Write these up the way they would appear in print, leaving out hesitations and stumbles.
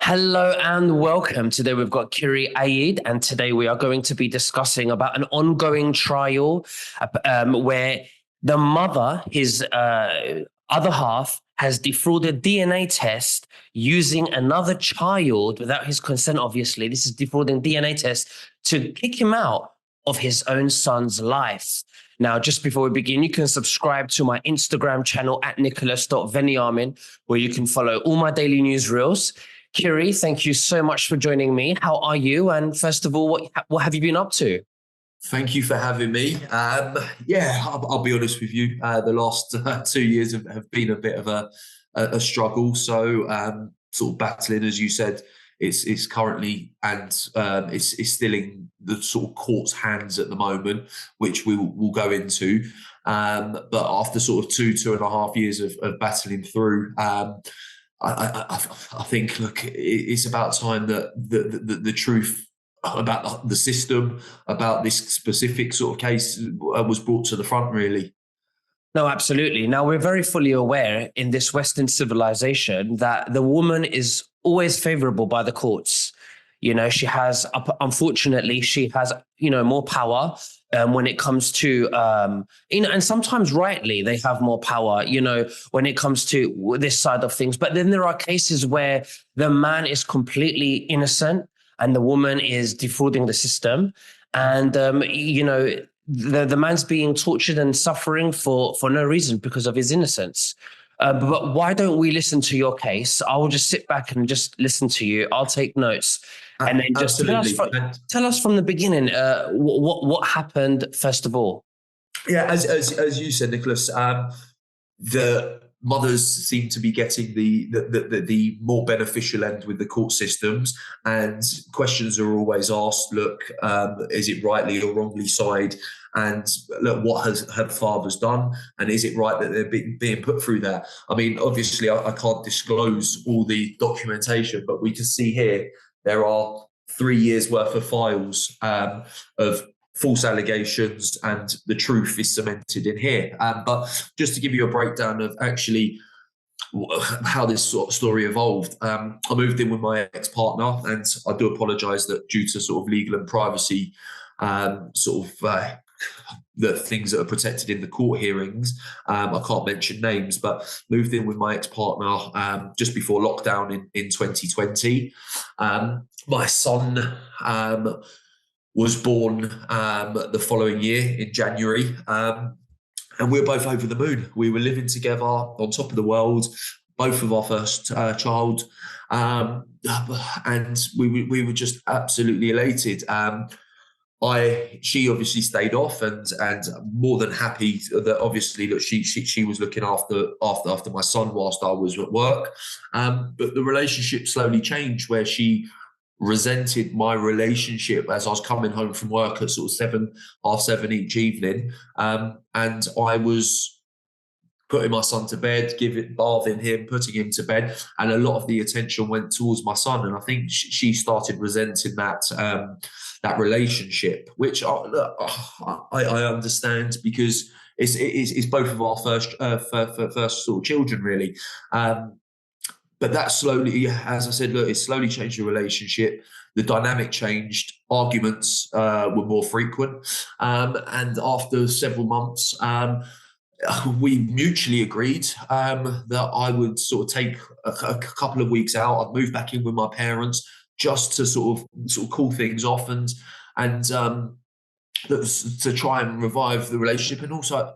Hello and welcome. Today we've got Kyri and today we are going to be discussing about an ongoing trial where the mother, his other half, has defrauded DNA test using another child without his consent, obviously. This is defrauding DNA test to kick him out of his own son's life. Now, just before we begin, you can subscribe to my Instagram channel at nicholas.veniamin, where you can follow all my daily newsreels. Kyri, thank you so much for joining me. How are you? And first of all, what have you been up to? Thank you for having me. I'll be honest with you. The last 2 years have been a bit of a struggle. So sort of battling, as you said, it's currently and it's still in the sort of court's hands at the moment, which we'll go into. But after sort of 2.5 years of battling through, I think, look, it's about time that the truth about the system, about this specific sort of case, was brought to the front, really. No, absolutely. Now, we're very fully aware in this Western civilization that the woman is always favorable by the courts. You know, unfortunately, she has, more power when it comes to, and sometimes rightly, they have more power, when it comes to this side of things. But then there are cases where the man is completely innocent and the woman is defrauding the system. And, the man's being tortured and suffering for no reason because of his innocence. But why don't we listen to your case? I will just sit back and just listen to you. I'll take notes. And then just tell us from the beginning what happened first of all. Yeah, as you said, Nicholas, the mothers seem to be getting the more beneficial end with the court systems, and questions are always asked. Look, is it rightly or wrongly side? And look, what has her father's done? And is it right that they're being put through that? I mean, obviously, I can't disclose all the documentation, but we can see here there are 3 years worth of files of false allegations, and the truth is cemented in here. But just to give you a breakdown of actually how this sort of story evolved, I moved in with my ex-partner, and I do apologise that due to sort of legal and privacy the things that are protected in the court hearings, I can't mention names, but moved in with my ex-partner just before lockdown in 2020. My son was born the following year in January, and we were both over the moon. We were living together on top of the world, both of our first child, and we were just absolutely elated. She obviously stayed off, and more than happy that obviously that she was looking after my son whilst I was at work. But the relationship slowly changed, where she resented my relationship as I was coming home from work at sort of 7:30 each evening, and I was putting my son to bed, bathing him, putting him to bed, and a lot of the attention went towards my son. And I think she started resenting that relationship, which I understand, because it's both of our first sort of children, really. But that slowly, as I said, look, it slowly changed the relationship. The dynamic changed. Arguments were more frequent, and after several months, we mutually agreed that I would sort of take a couple of weeks out. I'd move back in with my parents just to sort of cool things off, and to try and revive the relationship. And also,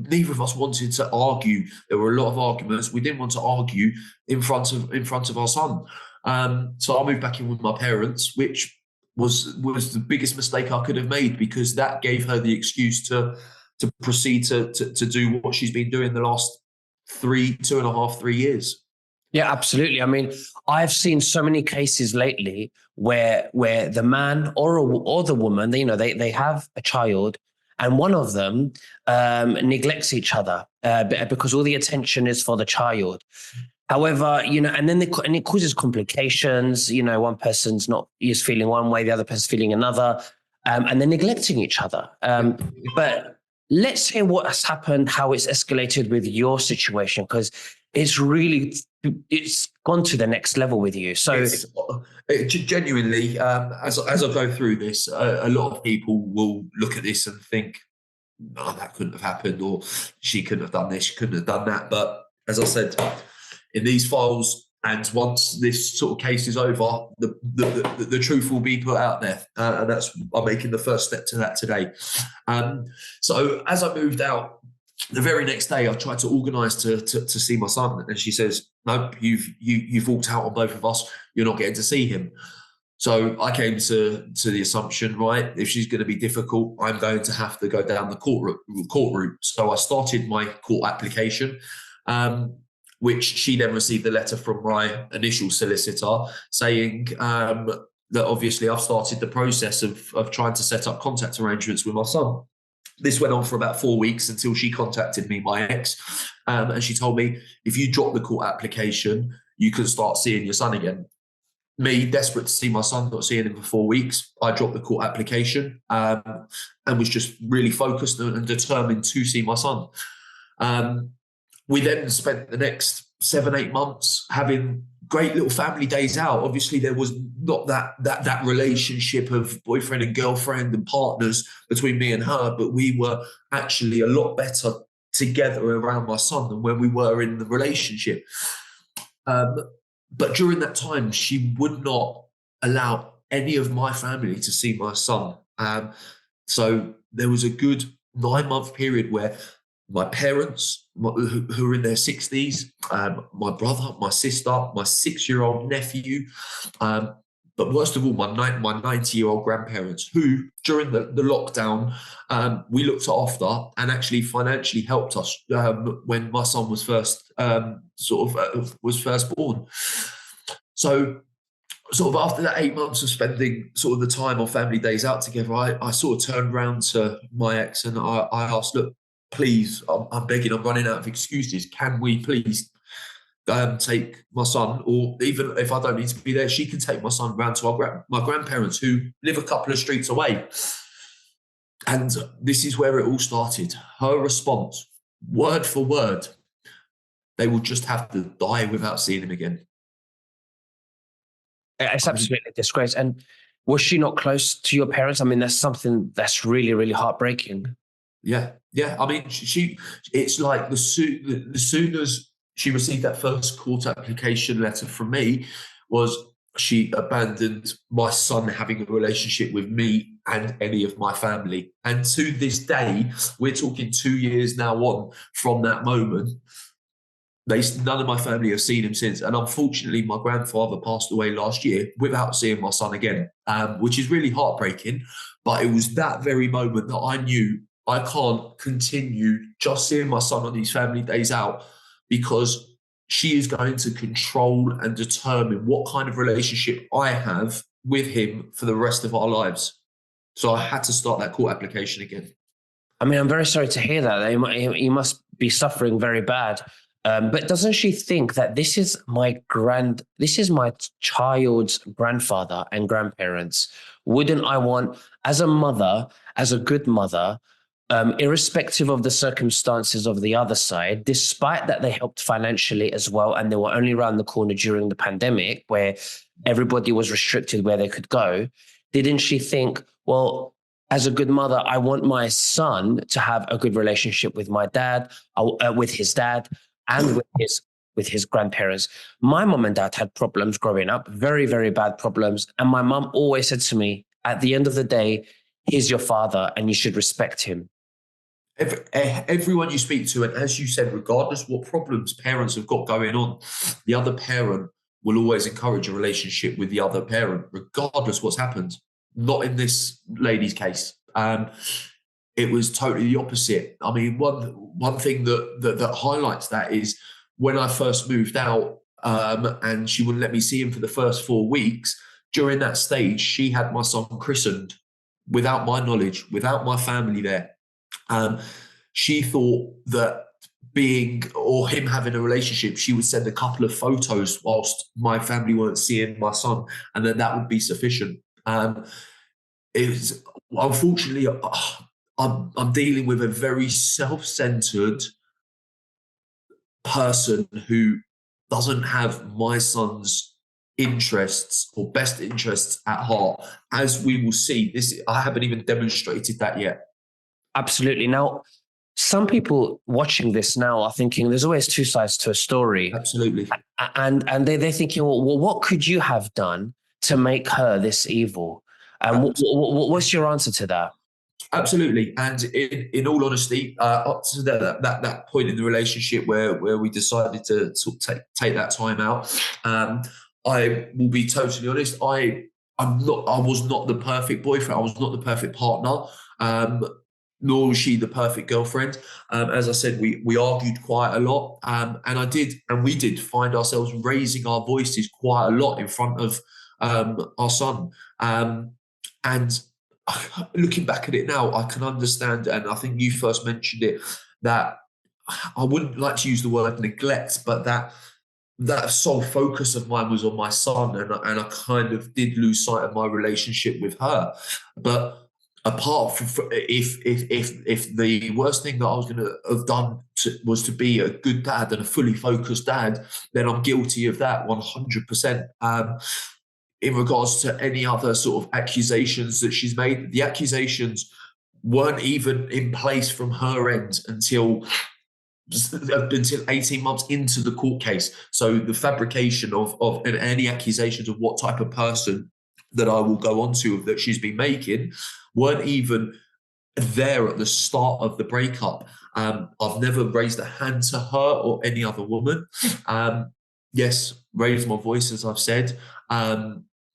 neither of us wanted to argue. There were a lot of arguments. We didn't want to argue in front of our son. So I moved back in with my parents, which was the biggest mistake I could have made, because that gave her the excuse to proceed to do what she's been doing the last 2.5, 3 years. Yeah, absolutely. I mean, I've seen so many cases lately where the man or the woman, they have a child, and one of them neglects each other because all the attention is for the child. However, and then it causes complications. One person's is feeling one way, the other person's feeling another, and they're neglecting each other. But let's hear what has happened, how it's escalated with your situation, because it's really it's gone to the next level with you. So Genuinely, as I go through this, a lot of people will look at this and think, "No, that couldn't have happened," or "She couldn't have done this, she couldn't have done that." But as I said, in these files, and once this sort of case is over, the truth will be put out there, and I'm making the first step to that today. So as I moved out, the very next day, I tried to organise to see my son, and she says, "No, you've walked out on both of us. You're not getting to see him." So I came to the assumption, right, if she's going to be difficult, I'm going to have to go down the court route. So I started my court application, which she then received a letter from my initial solicitor saying that obviously I've started the process of trying to set up contact arrangements with my son. This went on for about 4 weeks until she contacted me, my ex, and she told me, if you drop the court application, you can start seeing your son again. Me, desperate to see my son, not seeing him for 4 weeks, I dropped the court application and was just really focused and determined to see my son. We then spent the next 7-8 months having great little family days out. Obviously, there was not that relationship of boyfriend and girlfriend and partners between me and her, but we were actually a lot better together around my son than when we were in the relationship. But during that time, she would not allow any of my family to see my son. So there was a good 9-month period where my parents, who are in their 60s, my brother, my sister, my 6-year-old nephew, but worst of all, my 90-year-old grandparents, who during the lockdown, we looked after and actually financially helped us when my son was first born. So sort of after that 8 months of spending sort of the time on family days out together, I sort of turned around to my ex and I asked, "Look, please, I'm begging, I'm running out of excuses. Can we please take my son, or even if I don't need to be there, she can take my son round to my grandparents who live a couple of streets away." And this is where it all started. Her response, word for word, "They will just have to die without seeing him again." it's absolutely a disgrace. And was she not close to your parents? I mean, that's something that's really, really heartbreaking. Yeah. I mean, it's like the soon as she received that first court application letter from me, was she abandoned my son having a relationship with me and any of my family. And to this day, we're talking 2 years now on from that moment, none of my family have seen him since. And unfortunately, my grandfather passed away last year without seeing my son again, which is really heartbreaking. But it was that very moment that I knew I can't continue just seeing my son on these family days out, because she is going to control and determine what kind of relationship I have with him for the rest of our lives. So I had to start that court application again. I mean, I'm very sorry to hear that. You must be suffering very bad. But doesn't she think that this is my child's grandfather and grandparents? Wouldn't I want, as a mother, as a good mother, irrespective of the circumstances of the other side, despite that they helped financially as well, and they were only around the corner during the pandemic where everybody was restricted where they could go, didn't she think, well, as a good mother, I want my son to have a good relationship with my dad, with his dad, and with his grandparents. My mom and dad had problems growing up, very, very bad problems. And my mom always said to me, at the end of the day, he's your father and you should respect him. Everyone you speak to, and as you said, regardless what problems parents have got going on, the other parent will always encourage a relationship with the other parent, regardless what's happened. Not in this lady's case. It was totally the opposite. I mean, one thing that highlights that is when I first moved out, and she wouldn't let me see him for the first 4 weeks. During that stage, she had my son christened without my knowledge, without my family there. She thought that him having a relationship, she would send a couple of photos whilst my family weren't seeing my son, and then that would be sufficient. It was, unfortunately, I'm dealing with a very self-centered person who doesn't have my son's interests or best interests at heart. As we will see, I haven't even demonstrated that yet. Absolutely. Now, some people watching this now are thinking there's always two sides to a story. Absolutely. And they're thinking, well, what could you have done to make her this evil? And what's your answer to that? Absolutely. And in all honesty, up to that point in the relationship where we decided to sort of take that time out, I will be totally honest. I was not the perfect boyfriend. I was not the perfect partner. Nor was she the perfect girlfriend. As I said, we argued quite a lot. And we did find ourselves raising our voices quite a lot in front of our son. And looking back at it now, I can understand, and I think you first mentioned it, that I wouldn't like to use the word neglect, but that sole focus of mine was on my son, and I kind of did lose sight of my relationship with her. But apart from if the worst thing that I was going to have done was to be a good dad and a fully focused dad, then I'm guilty of that 100%. In regards to any other sort of accusations that she's made, the accusations weren't even in place from her end until 18 months into the court case. So the fabrication of any accusations of what type of person that I will go on to that she's been making weren't even there at the start of the breakup. I've never raised a hand to her or any other woman. Yes, raised my voice, as I've said.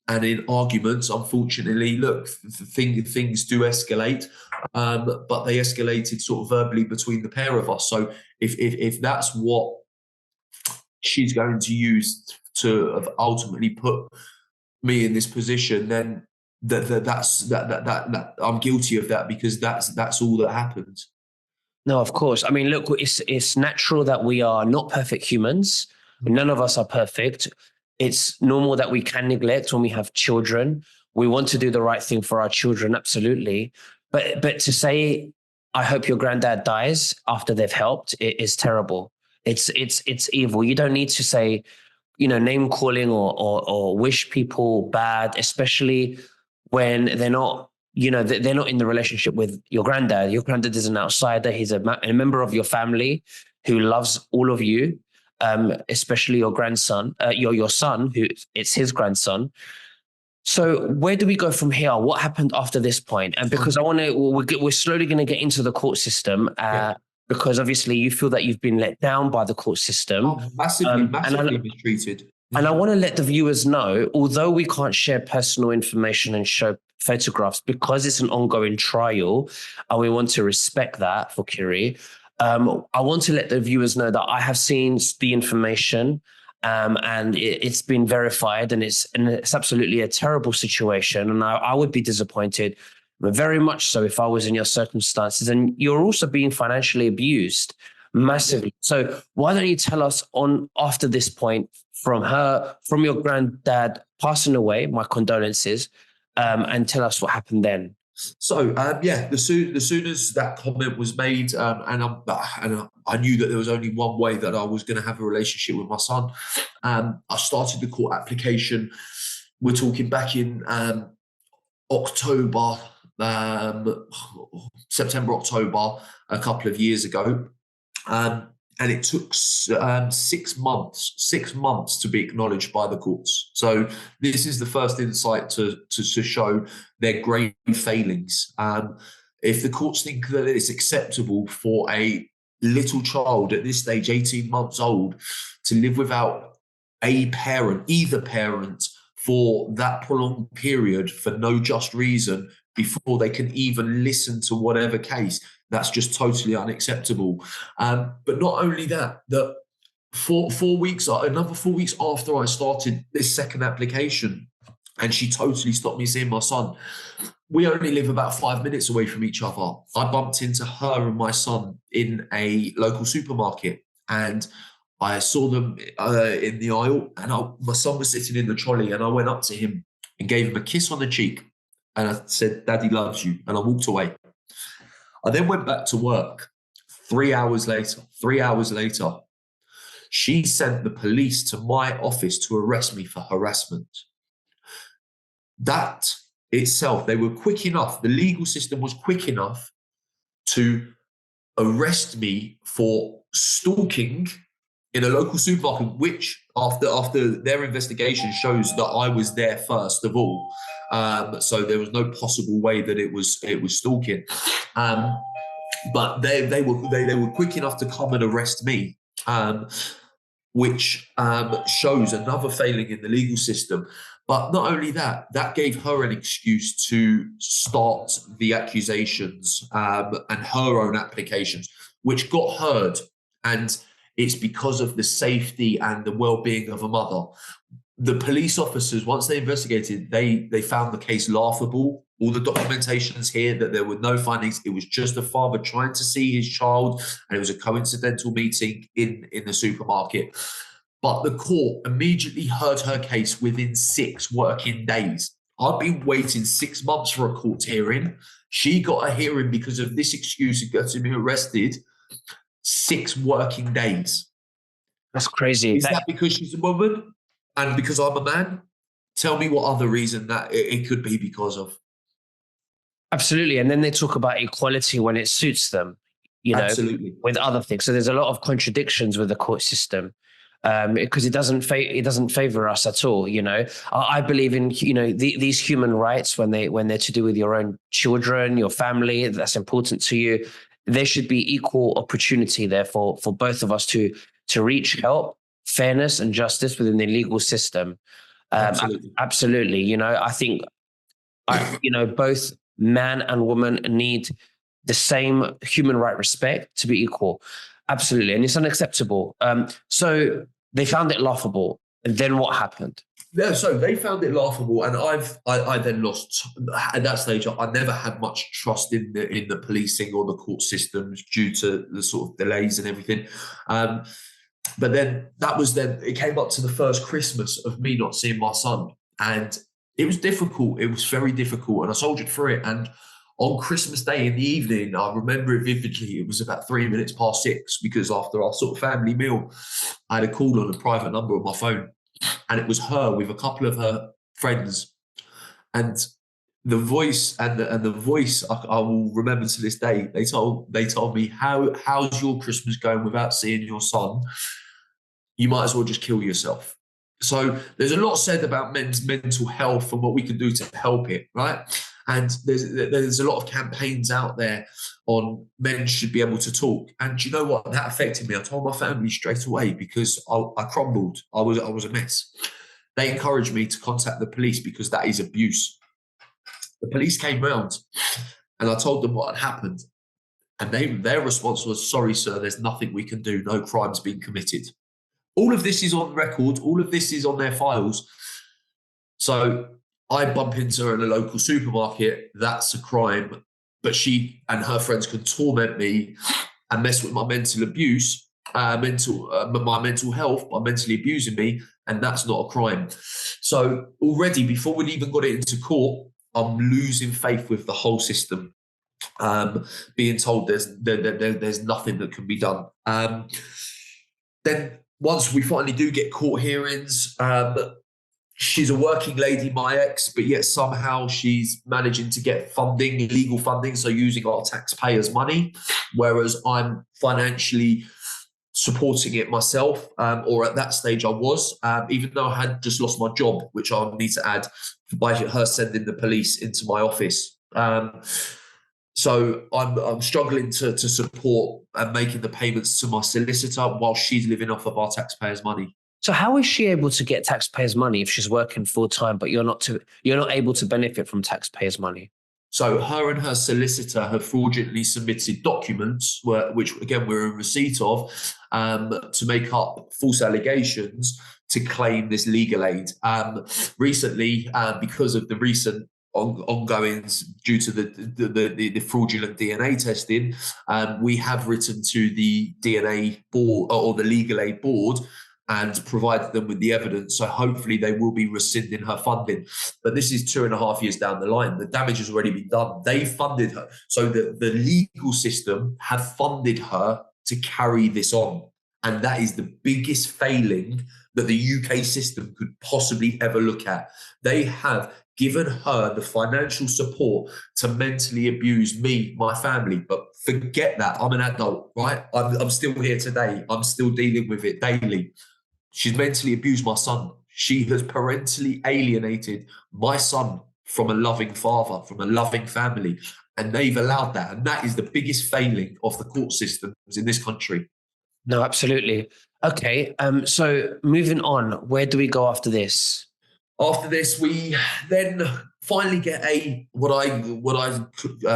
And in arguments, unfortunately, look, things do escalate, but they escalated sort of verbally between the pair of us. So if that's what she's going to use to have ultimately put me in this position, then that I'm guilty of that, because that's all that happened. No, of course. I mean, look, it's natural that we are not perfect humans. None of us are perfect. It's normal that we can neglect when we have children. We want to do the right thing for our children, absolutely. But to say, I hope your granddad dies after they've helped, it is terrible. It's evil. You don't need to say, name calling or wish people bad, especially when they're not, they're not in the relationship with your granddad. Your granddad is an outsider. He's a member of your family who loves all of you. Especially your grandson, your son, who it's his grandson. So where do we go from here? What happened after this point? And because we're slowly going to get into the court system, because obviously you feel that you've been let down by the court system. Massively mistreated. And I want to let the viewers know, although we can't share personal information and show photographs because it's an ongoing trial, and we want to respect that for Kyri, I want to let the viewers know that I have seen the information, and it's been verified, and it's absolutely a terrible situation. And I would be disappointed, very much so, if I was in your circumstances. And you're also being financially abused massively. So why don't you tell us after this point, from your granddad passing away, my condolences, and tell us what happened then. So the soon as that comment was made, and I knew that there was only one way that I was going to have a relationship with my son, I started the court application. We're talking back in October, September, October, a couple of years ago. And it took 6 months to be acknowledged by the courts. So this is the first insight to show their grave failings. If the courts think that it's acceptable for a little child at this stage, 18 months old, to live without either parent, for that prolonged period for no just reason before they can even listen to whatever case, that's just totally unacceptable. But not only that, that another 4 weeks after I started this second application, and she totally stopped me seeing my son. We only live about 5 minutes away from each other. I bumped into her and my son in a local supermarket, and I saw them in the aisle, and my son was sitting in the trolley, and I went up to him and gave him a kiss on the cheek. And I said, "Daddy loves you." And I walked away. I then went back to work 3 hours later. She sent the police to my office to arrest me for harassment. That itself, they were quick enough, the legal system was quick enough to arrest me for stalking in a local supermarket, which after their investigation shows that I was there first of all. So there was no possible way that it was stalking. But they were quick enough to come and arrest me, which shows another failing in the legal system. But not only that, that gave her an excuse to start the accusations and her own applications, which got heard. And it's because of the safety and the well-being of a mother. The police officers, once they investigated, they found the case laughable. All the documentation's here that there were no findings. It was just a father trying to see his child, and it was a coincidental meeting in the supermarket. But the court immediately heard her case within 6 working days. I've been waiting 6 months for a court hearing. She got a hearing because of this excuse of getting me arrested. 6 working days. That's crazy. Is that because she's a woman and because I'm a man? Tell me what other reason that it could be because of. Absolutely. And then they talk about equality when it suits them, you know, Absolutely. with other things. So there's a lot of contradictions with the court system. Because it doesn't favor us at all. You know, I believe in, you know, these human rights when they're to do with your own children, your family, that's important to you. There should be equal opportunity there for both of us to reach help, fairness and justice within the legal system. Absolutely. You know, I think, you know, both man and woman need the same human right respect to be equal. Absolutely. And it's unacceptable. So they found it laughable. And then what happened? Yeah, so they found it laughable, and I then lost at that stage. I never had much trust in the policing or the court systems due to the sort of delays and everything. But then it came up to the first Christmas of me not seeing my son, and it was difficult. It was very difficult, and I soldiered through it. And on Christmas Day in the evening, I remember it vividly. It was about 3 minutes past 6 because after our sort of family meal, I had a call on a private number on my phone, and it was her with a couple of her friends. And the voice and the voice I will remember to this day. They told me, how's your Christmas going without seeing your son? You might as well just kill yourself. So there's a lot said about men's mental health and what we can do to help it, right? And there's a lot of campaigns out there on men should be able to talk. And do you know what? That affected me. I told my family straight away because I crumbled. I was a mess. They encouraged me to contact the police because that is abuse. The police came round and I told them what had happened. And their response was, sorry, sir, there's nothing we can do. No crime's been committed. All of this is on record. All of this is on their files. So I bump into her in a local supermarket. That's a crime. But she and her friends can torment me and mess with my mental abuse, my mental health by mentally abusing me. And that's not a crime. So already, before we'd even got it into court, I'm losing faith with the whole system. Being told there's nothing that can be done. Then once we finally do get court hearings, she's a working lady, my ex, but yet somehow she's managing to get funding, legal funding, so using our taxpayers' money, whereas I'm financially supporting it myself, or at that stage I was, even though I had just lost my job, which I'll need to add by her sending the police into my office. So I'm struggling to support and making the payments to my solicitor while she's living off of our taxpayers' money. So how is she able to get taxpayers' money if she's working full time, but you're not able to benefit from taxpayers' money? So her and her solicitor have fraudulently submitted documents, which again we're in receipt of, to make up false allegations to claim this legal aid. Recently, because of the recent ongoings due to the fraudulent DNA testing, we have written to the DNA board or the legal aid board and provided them with the evidence. So hopefully they will be rescinding her funding. But this is 2.5 years down the line. The damage has already been done. They funded her. So the legal system have funded her to carry this on. And that is the biggest failing that the UK system could possibly ever look at. They have given her the financial support to mentally abuse me, my family. But forget that. I'm an adult, right? I'm still here today. I'm still dealing with it daily. She's mentally abused my son. She has parentally alienated my son from a loving father, from a loving family. And they've allowed that. And that is the biggest failing of the court systems in this country. No, absolutely. Okay. So moving on, where do we go after this? After this, we then finally get what I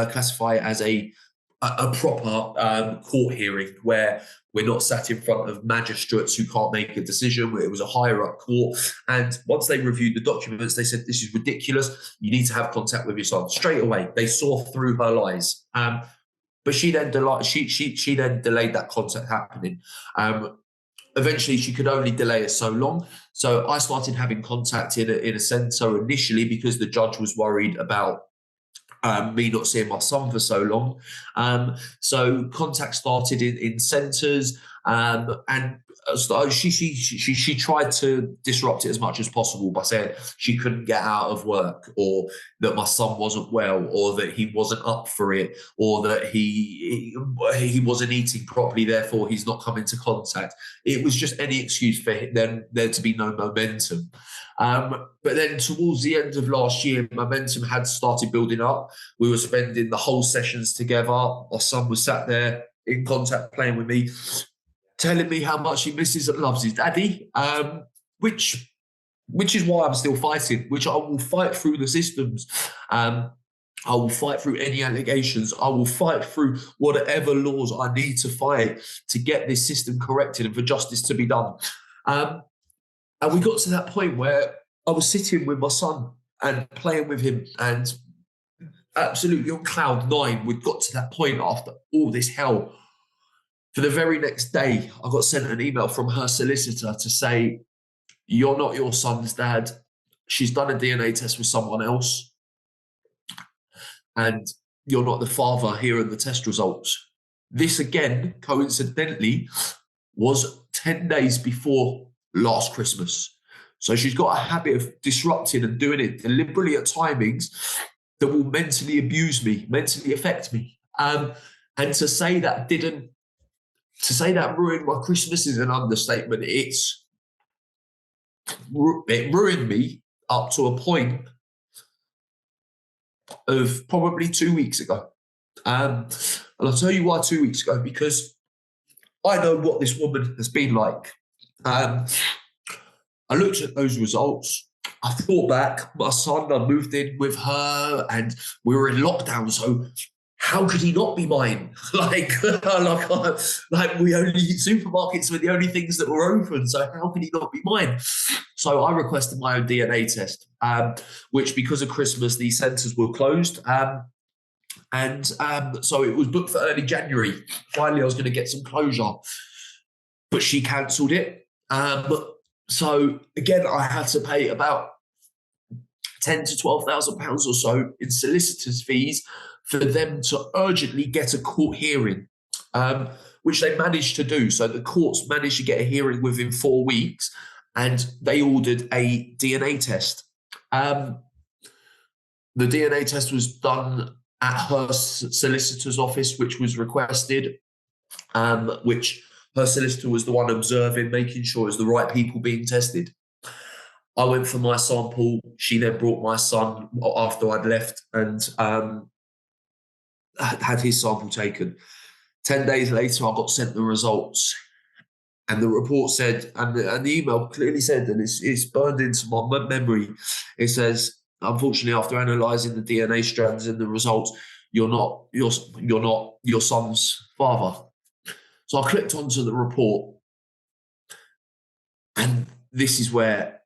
classify as a proper court hearing, where we're not sat in front of magistrates who can't make a decision. It was a higher up court, and once they reviewed the documents, they said, "This is ridiculous. You need to have contact with your son straight away." They saw through her lies. But she then delayed that contact happening. Eventually, she could only delay it so long. So I started having contact in a centre initially, because the judge was worried about me not seeing my son for so long. So contact started in centres, and she tried to disrupt it as much as possible by saying she couldn't get out of work, or that my son wasn't well, or that he wasn't up for it, or that he wasn't eating properly, therefore he's not coming to contact. It was just any excuse for there to be no momentum. But then towards the end of last year, momentum had started building up. We were spending the whole sessions together. Our son was sat there in contact playing with me, telling me how much he misses and loves his daddy, which is why I'm still fighting, which I will fight through the systems. I will fight through any allegations. I will fight through whatever laws I need to fight to get this system corrected and for justice to be done. And we got to that point where I was sitting with my son and playing with him, and absolutely on cloud nine. We'd got to that point after all this hell. For the very next day, I got sent an email from her solicitor to say, "You're not your son's dad. She's done a DNA test with someone else, and you're not the father. Here are the test results." This, again, coincidentally, was 10 days before last Christmas. So she's got a habit of disrupting and doing it deliberately at timings that will mentally abuse me, mentally affect me. And to say that ruined my Christmas is an understatement. It ruined me up to a point of probably 2 weeks ago. And I'll tell you why 2 weeks ago, because I know what this woman has been like. I looked at those results. I thought back, my son, I moved in with her and we were in lockdown. So how could he not be mine? Like we only, supermarkets were the only things that were open. So how could he not be mine? So I requested my own DNA test, which, because of Christmas, these centres were closed. So it was booked for early January. Finally, I was going to get some closure, but she cancelled it. So again, I had to pay about £10,000 to £12,000 or so in solicitors' fees for them to urgently get a court hearing, which they managed to do. So the courts managed to get a hearing within 4 weeks, and they ordered a DNA test. The DNA test was done at her solicitor's office, which was requested, which her solicitor was the one observing, making sure it's the right people being tested. I went for my sample. She then brought my son after I'd left and had his sample taken. 10 days later, I got sent the results. And the report said, and the email clearly said, and it's burned into my memory, it says, "Unfortunately, after analysing the DNA strands in the results, you're not your son's father." So I clicked onto the report, and this is where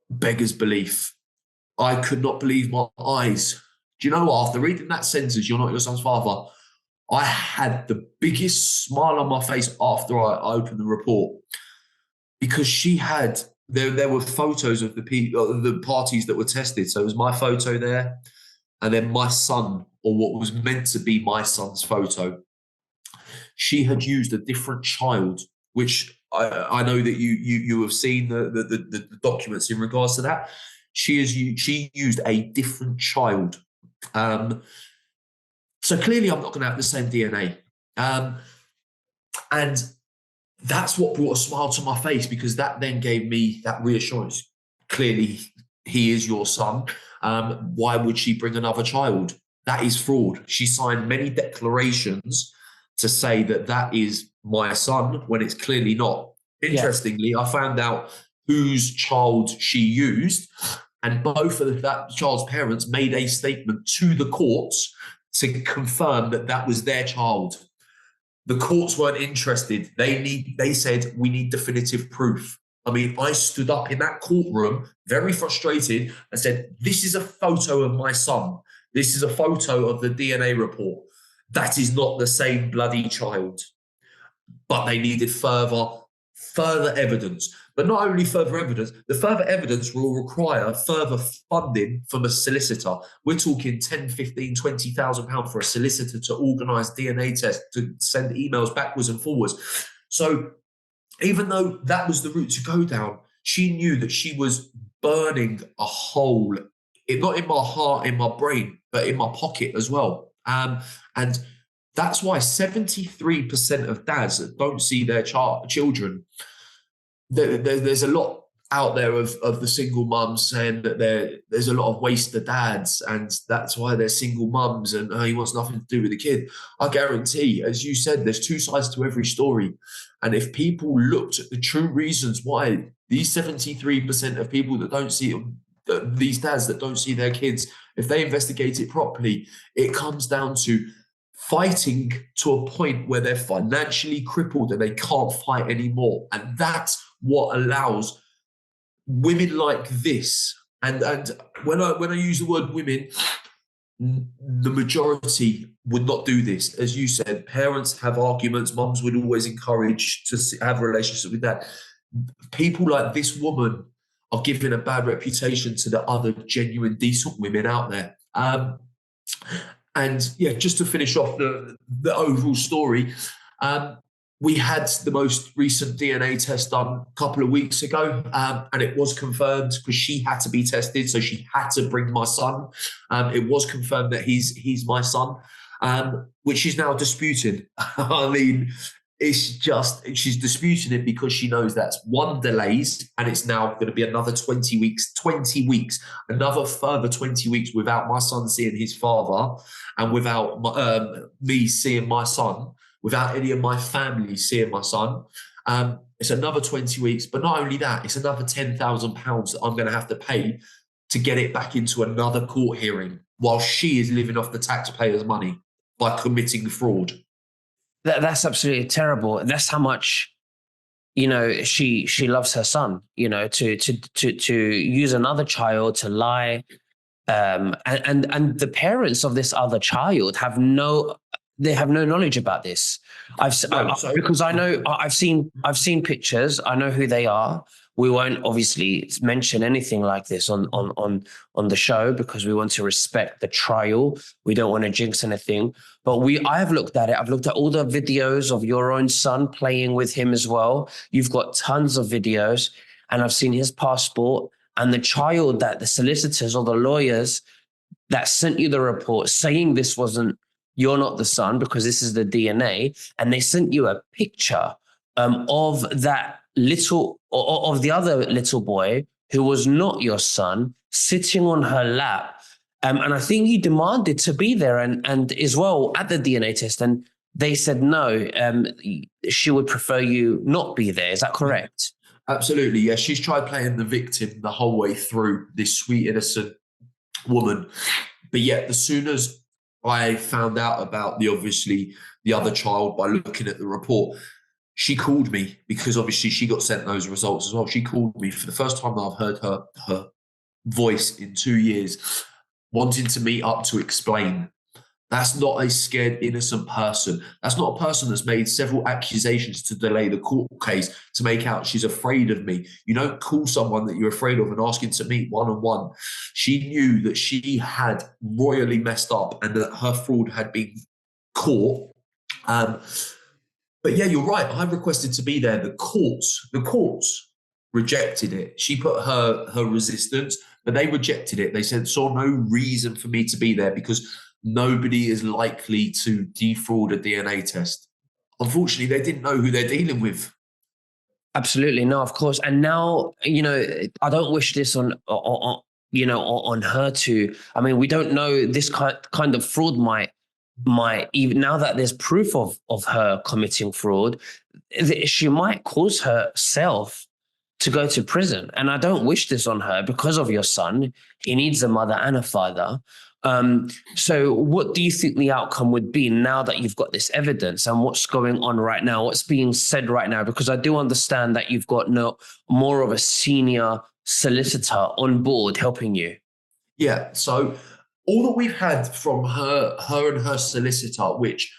beggars belief. I could not believe my eyes. Do you know what? After reading that sentence, "You're not your son's father," I had the biggest smile on my face after I opened the report, because she had, there were photos of the parties that were tested. So it was my photo there, and then my son, or what was meant to be my son's photo. She had used a different child which I know that you have seen the documents in regards to that. She used a different child. So clearly I'm not going to have the same DNA. And that's what brought a smile to my face, because that then gave me that reassurance. Clearly, he is your son. Why would she bring another child? That is fraud. She signed many declarations to say that that is my son when it's clearly not. Interestingly, I found out whose child she used, and both of that child's parents made a statement to the courts to confirm that that was their child. The courts weren't interested. They said, we need definitive proof. I mean, I stood up in that courtroom, very frustrated, and said, this is a photo of my son. This is a photo of the DNA report. That is not the same bloody child. But they needed further evidence. But not only further evidence, the further evidence will require further funding from a solicitor. We're talking 10, 15, 20,000 pounds for a solicitor to organise DNA tests, to send emails backwards and forwards. So even though that was the route to go down, she knew that she was burning a hole, not in my heart, in my brain, but in my pocket as well. And that's why 73% of dads that don't see their children, there's a lot out there of the single mums saying that there's a lot of wasted dads, and that's why they're single mums, and he wants nothing to do with the kid. I guarantee, as you said, there's two sides to every story. And if people looked at the true reasons why these 73% of people that don't see these dads that don't see their kids, if they investigate it properly, it comes down to fighting to a point where they're financially crippled and they can't fight anymore. And that's what allows women like this. And when I use the word women, the majority would not do this. As you said, parents have arguments. Mums would always encourage to have a relationship with that. People like this woman are giving a bad reputation to the other genuine, decent women out there. And yeah, just to finish off the overall story, we had the most recent DNA test done a couple of weeks ago, and it was confirmed because she had to be tested, so she had to bring my son. It was confirmed that he's my son, which she's now disputing. I mean, it's just, she's disputing it because she knows that's one, delays, and it's now going to be another 20 weeks, another further 20 weeks without my son seeing his father, and without me seeing my son, without any of my family seeing my son. It's another 20 weeks. But not only that, it's another £10,000 that I'm going to have to pay to get it back into another court hearing while she is living off the taxpayers' money by committing fraud. That's absolutely terrible. That's how much, she loves her son, to use another child to lie. And the parents of this other child have no knowledge about this. Because I know I've seen pictures. I know who they are. We won't obviously mention anything like this on the show because we want to respect the trial. We don't want to jinx anything. But I have looked at it. I've looked at all the videos of your own son playing with him as well. You've got tons of videos, and I've seen his passport and the child that the solicitors or the lawyers that sent you the report saying you're not the son because this is the DNA, and they sent you a picture of that of the other little boy who was not your son sitting on her lap. And I think you demanded to be there and as well at the DNA test, and they said no, she would prefer you not be there. Is that correct? Absolutely, yeah. She's tried playing the victim the whole way through, this sweet, innocent woman. But yet, as soon as I found out about the other child by looking at the report, she called me because obviously she got sent those results as well. She called me for the first time that I've heard her voice in 2 years, wanting to meet up to explain. That's not a scared, innocent person. That's not a person that's made several accusations to delay the court case to make out she's afraid of me. You don't call someone that you're afraid of and ask him to meet one-on-one. She knew that she had royally messed up and that her fraud had been caught. But yeah, you're right. I requested to be there. The courts rejected it. She put her resistance, but they rejected it. They said saw no reason for me to be there because nobody is likely to defraud a DNA test. Unfortunately, they didn't know who they're dealing with. Absolutely, no, of course. And now, I don't wish this on her too. I mean, we don't know this kind of fraud might even now that there's proof of her committing fraud, she might cause herself to go to prison. And I don't wish this on her because of your son. He needs a mother and a father. So what do you think the outcome would be now that you've got this evidence and what's going on right now, what's being said right now? Because I do understand that you've got more of a senior solicitor on board helping you. Yeah. So all that we've had from her and her solicitor, which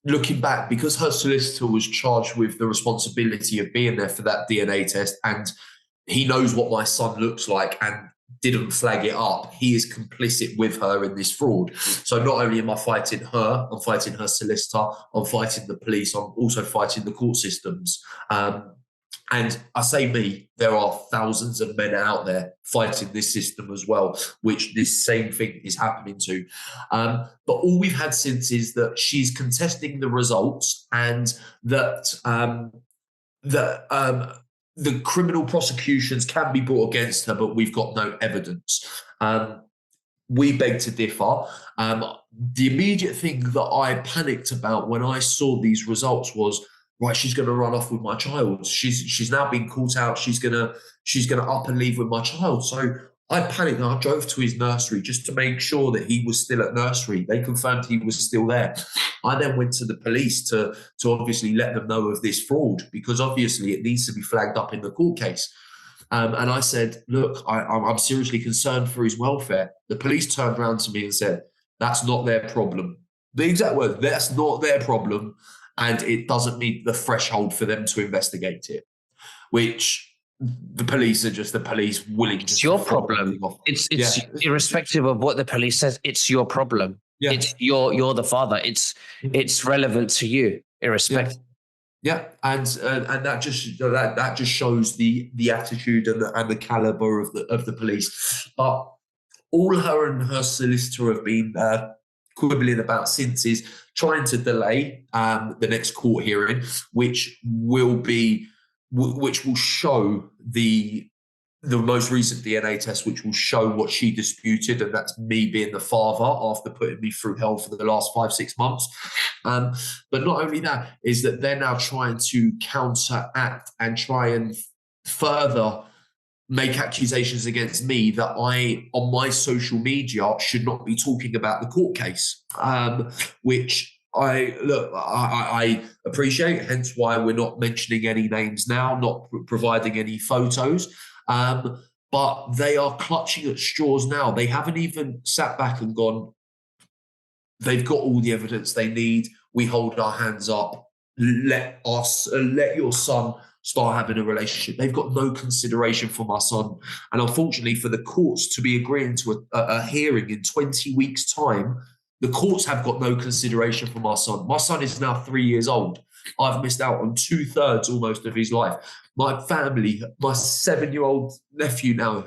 looking back, because her solicitor was charged with the responsibility of being there for that DNA test, and he knows what my son looks like and didn't flag it up, he is complicit with her in this fraud. So not only am I fighting her, I'm fighting her solicitor, I'm fighting the police, I'm also fighting the court systems. And I say me, there are thousands of men out there fighting this system as well, which this same thing is happening to. But all we've had since is that she's contesting the results, and that the criminal prosecutions can be brought against her, but we've got no evidence. We beg to differ. The immediate thing that I panicked about when I saw these results was, right, she's going to run off with my child. She's now been caught out. She's gonna up and leave with my child. So I panicked and I drove to his nursery just to make sure that he was still at nursery. They confirmed he was still there. I then went to the police to obviously let them know of this fraud, because obviously it needs to be flagged up in the court case. And I said, look, I'm seriously concerned for his welfare. The police turned around to me and said, that's not their problem. The exact word, that's not their problem. And it doesn't meet the threshold for them to investigate it, which the police are just the police willing. It's your problem. It's irrespective of what the police says. It's your problem. Yeah. It's you're the father. It's relevant to you, irrespective. Yeah, and that just shows the attitude and the caliber of the police. But all her and her solicitor have been quibbling about since is trying to delay the next court hearing, which will show the most recent DNA test, which will show what she disputed, and that's me being the father after putting me through hell for the last 5-6 months. But not only that, is that they're now trying to counteract and try and further make accusations against me that I, on my social media, should not be talking about the court case, which I appreciate, hence why we're not mentioning any names now, not providing any photos. But they are clutching at straws now. They haven't even sat back and gone, they've got all the evidence they need. We hold our hands up. Let your son start having a relationship. They've got no consideration for my son. And unfortunately, for the courts to be agreeing to a hearing in 20 weeks' time, the courts have got no consideration for my son. My son is now 3 years old. I've missed out on 2/3 almost of his life. My family, my 7-year-old nephew now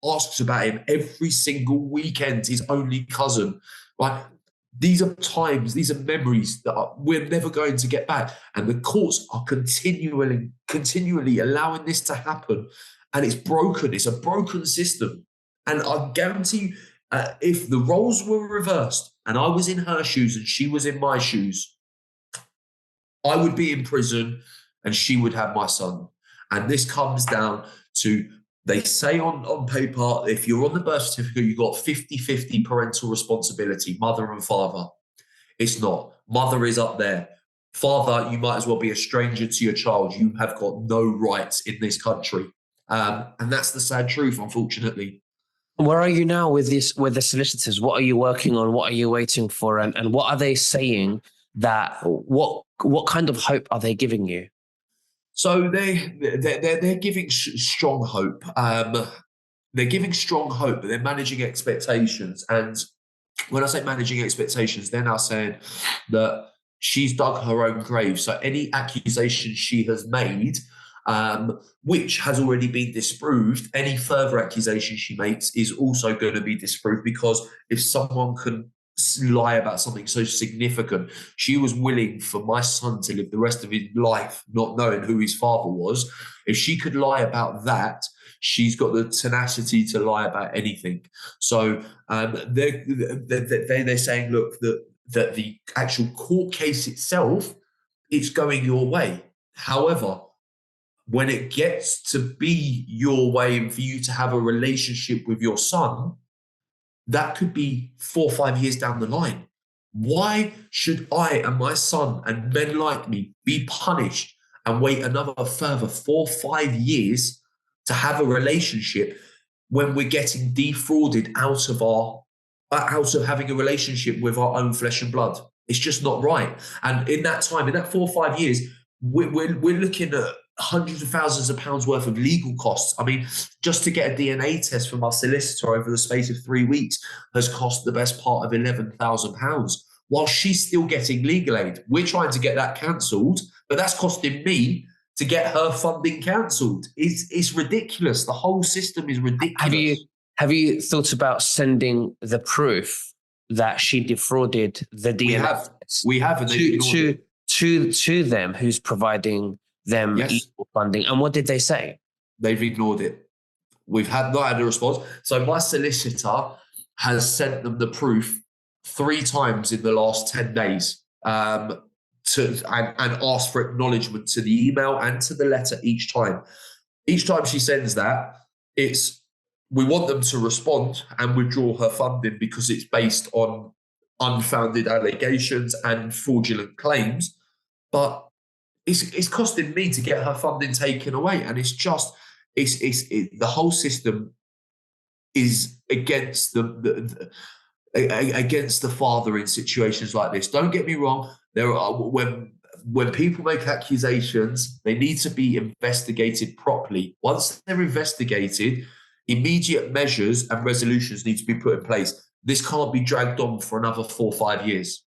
asks about him every single weekend, his only cousin. Right? These are times, these are memories that we're never going to get back. And the courts are continually allowing this to happen. And it's broken. It's a broken system. And I guarantee you, if the roles were reversed and I was in her shoes and she was in my shoes, I would be in prison and she would have my son. And this comes down to, they say on paper, if you're on the birth certificate, you've got 50-50 parental responsibility, mother and father. It's not. Mother is up there. Father, you might as well be a stranger to your child. You have got no rights in this country. And that's the sad truth, unfortunately. Where are you now with the solicitors? What are you working on? What are you waiting for? And what are they saying that, what kind of hope are they giving you? So they're giving strong hope. They're giving strong hope, but they're managing expectations. And when I say managing expectations, they're now saying that she's dug her own grave. So any accusation she has made, which has already been disproved, any further accusation she makes is also going to be disproved, because if someone can lie about something so significant, she was willing for my son to live the rest of his life not knowing who his father was. If she could lie about that, she's got the tenacity to lie about anything. So they're saying, look, that the actual court case itself, it's going your way. However, when it gets to be your way and for you to have a relationship with your son, that could be 4 or 5 years down the line. Why should I and my son and men like me be punished and wait another further 4 or 5 years to have a relationship when we're getting defrauded out of having a relationship with our own flesh and blood? It's just not right. And in that time, in that 4 or 5 years, we're looking at hundreds of thousands of pounds worth of legal costs. I mean, just to get a DNA test from our solicitor over the space of 3 weeks has cost the best part of £11,000, while she's still getting legal aid. We're trying to get that cancelled, but that's costing me to get her funding cancelled. It's ridiculous. The whole system is ridiculous. Have you thought about sending the proof that she defrauded the DNA? We have, and to them, who's providing them equal funding. And what did they say? They've ignored it. We've not had a response. So my solicitor has sent them the proof 3 times in the last 10 days and asked for acknowledgement to the email and to the letter each time. Each time she sends that, we want them to respond and withdraw her funding because it's based on unfounded allegations and fraudulent claims. But it's costing me to get her funding taken away. And it's just, the whole system is against against the father in situations like this. Don't get me wrong. There are, when people make accusations, they need to be investigated properly. Once they're investigated, immediate measures and resolutions need to be put in place. This can't be dragged on for another 4 or 5 years.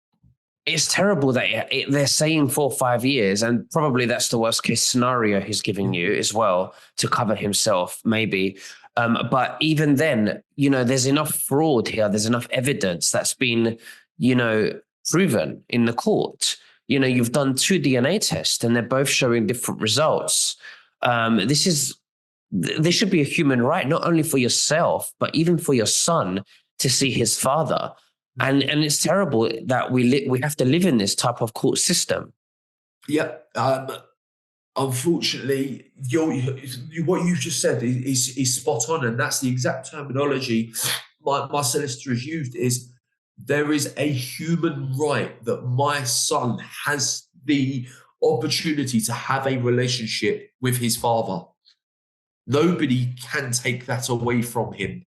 It's terrible that they're saying 4 or 5 years, and probably that's the worst case scenario he's giving you as well, to cover himself, maybe. But even then, there's enough fraud here. There's enough evidence that's been, proven in the court. You've done 2 DNA tests and they're both showing different results. There should be a human right, not only for yourself, but even for your son to see his father. And it's terrible that we have to live in this type of court system. Yeah. Unfortunately, what you just said is spot on, and that's the exact terminology my solicitor has used. Is there is a human right that my son has the opportunity to have a relationship with his father. Nobody can take that away from him.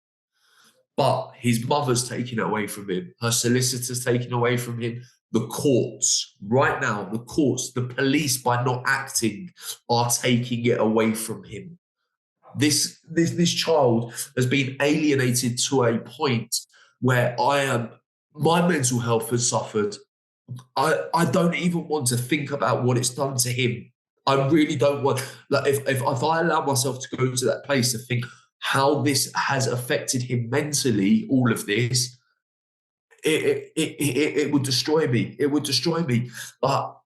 But his mother's taken it away from him. Her solicitor's taken away from him. The courts, right now, the police, by not acting, are taking it away from him. This child has been alienated to a point where my mental health has suffered. I don't even want to think about what it's done to him. I really don't want, if I allow myself to go to that place to think how this has affected him mentally, all of this, it would destroy me. It would destroy me. But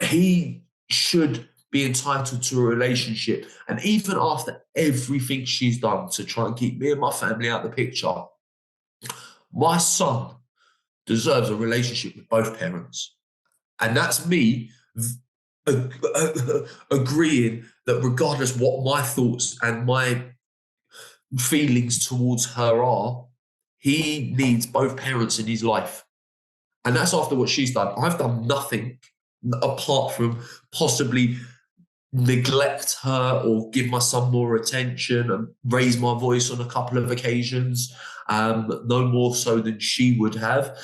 he should be entitled to a relationship. And even after everything she's done to try and keep me and my family out of the picture, my son deserves a relationship with both parents. And that's me agreeing that regardless what my thoughts and my feelings towards her are, he needs both parents in his life. And that's after what she's done. I've done nothing apart from possibly neglect her or give my son more attention and raise my voice on a couple of occasions, no more so than she would have.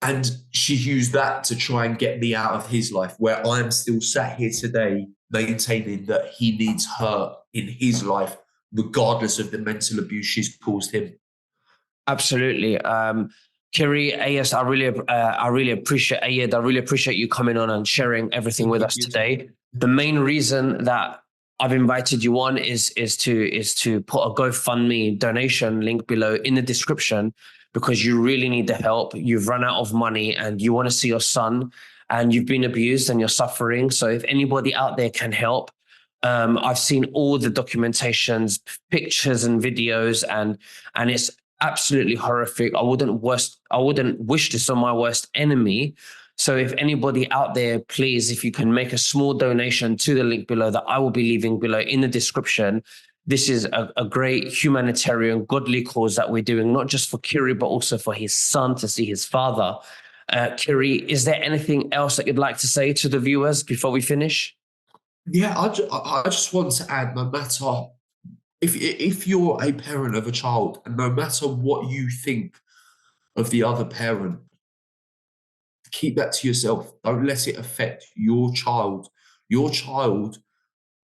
And she used that to try and get me out of his life, where I'm still sat here today maintaining that he needs her in his life, regardless of the mental abuse she's caused him. Absolutely. Kyri, Ayas, I really appreciate Ayed. I really appreciate you coming on and sharing everything with us today. The main reason that I've invited you on is to put a GoFundMe donation link below in the description, because you really need the help. You've run out of money and you want to see your son, and you've been abused and you're suffering. So if anybody out there can help, I've seen all the documentations, pictures and videos, and it's absolutely horrific. I wouldn't wish this on my worst enemy. So if anybody out there, please, if you can make a small donation to the link below that I will be leaving below in the description. This is a great humanitarian, godly cause that we're doing, not just for Kyri, but also for his son to see his father. Kyri, is there anything else that you'd like to say to the viewers before we finish? Yeah, I just want to add, no matter if you're a parent of a child, and no matter what you think of the other parent, keep that to yourself. Don't let it affect your child. Your child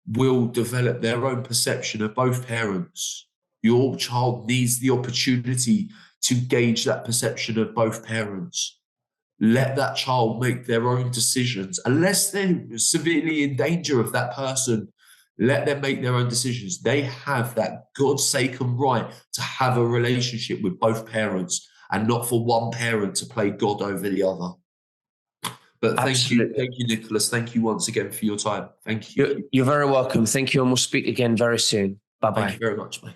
will develop their own perception of both parents. Your child needs the opportunity to gauge that perception of both parents. Let that child make their own decisions. Unless they're severely in danger of that person, let them make their own decisions. They have that God-forsaken right to have a relationship with both parents, and not for one parent to play God over the other. But thank you, Nicholas. Thank you once again for your time. Thank you. You're very welcome. Thank you, and we'll speak again very soon. Bye-bye. Thank you very much, mate.